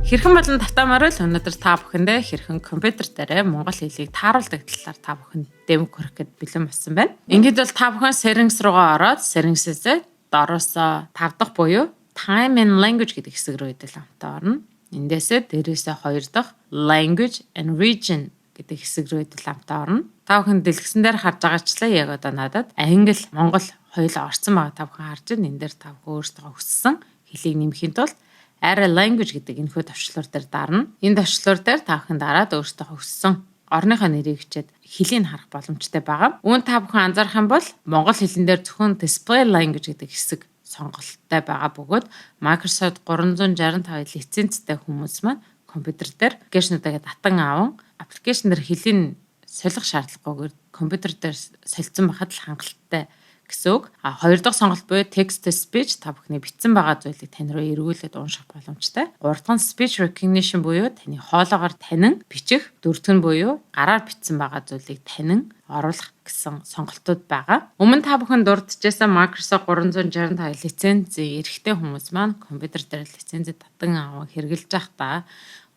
Хэрхэн болон татамаар л өнөөдөр та бүхэндээ хэрхэн компьютер дээрээ монгол хэлийг тааруулдаг талаар та бүхэнд дэм хүргэх гээд бэлэн болсон байна. Ингээд бол та бүхэн settings руугаа ороод settings-ээс доороосоо 5 дахь буюу time and language гэдэг хэсэг рүү идэл хамтаа орно. Эндээсээ дээрээсээ 2 дахь language and region гэдэг хэсэг рүү идэл хамтаа орно. Та бүхэн дэлгэсэн дээр харж байгаачлаа яг одоо надад англи, монгол хоёулаа орсон байгаа та бүхэн харж байна. Энэ дээр та бүхэн өөрсдөө хүссэн хэлийг нэмэхийн тулд арай language гэдэг энэхүү товчлуур дээр дарна. Энэ товчлуур дээр та бүхэн дараад өөрсдөө хүссэн орныхоо нэрийг хичээд хэлийг харах боломжтой байгаа. Үүн та бүхэн анзаарах юм бол монгол хэлэн дээр зөвхөн display language гэдэг хэсэг сонголттой байгаа бөгөөд Microsoft 365 лицензтэй хүмүүс маань компьютер дээр аппликейшнуудаа татан аван аппликейшн дээр хэлийг солих шаардлагагүйгээр компьютер дээр солилцсон байхад л хангалттай гэсэн үг. Хоёр дахь сонголт буюу text to speech та бүхний бичсэн байгаа зүйлийг тань руу эргүүлээд унших боломжтой. Гурав дахь нь speech recognition буюу таны хоолоогоор танин бичих. Дөрөв нь буюу гараар бичсэн байгаа зүйлийг танин оруулах гэсэн сонголтууд байгаа. Өмнө та бүхэн дурдчихсан Microsoft 365 лицензийн эрхтэй хүмүүс маань компьютер дээр лицензээ татан авах хэрэгжилж байхдаа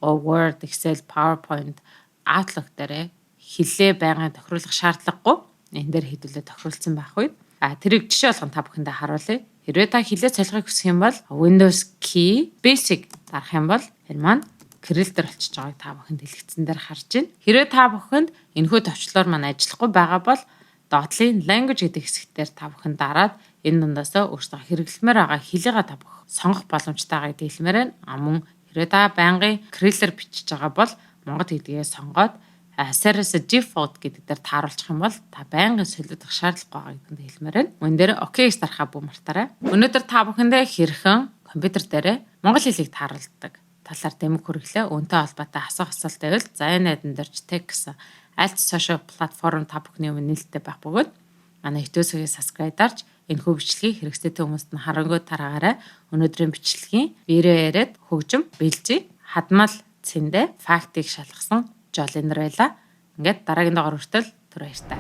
Word, Excel, PowerPoint, Outlook дээр хэлээ байнгын тохируулах шаардлагагүй. Энэ дээр хэдүүлээ тохируулсан байх үед тэрийг жишээ болгон та бүхэндээ харуулъя. Хэрвээ та хэлээ солихыг хүсэх юм бол Windows key basic дарах юм бол энэ маань Kirill дээр болчихж байгааг та бүхэнд дэлгэцэн дээр харж байна. Хэрвээ та бүхэнд энэхүү товчлоор маань ажиллахгүй байгаа бол доотлын language гэдэг хэсгээр та бүхэн дараад энэ дундаасаа өөрсдөө хэрэглэмээр байгаа хэлийгээ та бүх сонгох боломжтой байгааг хэлмээр байна. Мөн хэрвээ та байнгын Kirill-ээр бичиж байгаа бол монгол хэлийгээ сонгоод Service default гэдэг дээр тааруулчих юм бол та байнгын солиодох шаардлагагүй байгааг гэдэгт хэлмээр байна. Мөн дээр OK-с дарахаа бүү мартаарай. Өнөөдөр та бүхэндээ хэрхэн компьютер дээрээ монгол хэлийг тааруулдаг талаар дэмэг хүргэлээ. Үүнтэй холбоотой асуух асуулт байвал зайн найдан дээрч тег гэсэн аль ч сошиал платформ та бүхний өмнө нээлттэй байх бөгөөд манай YouTube-ийг subscribe дарж энэхүү бичлэгийг хэрэгцээтэй хүмүүст нь харангуй тараагаарай. Өнөөдрийн бичлэгийн биерээ яриад хөгжим бэлзий хадмал цэндэ фактыг шалгасан Жолинер байла. Ингээд дараагийн дугаар хүртэл түр баяртай.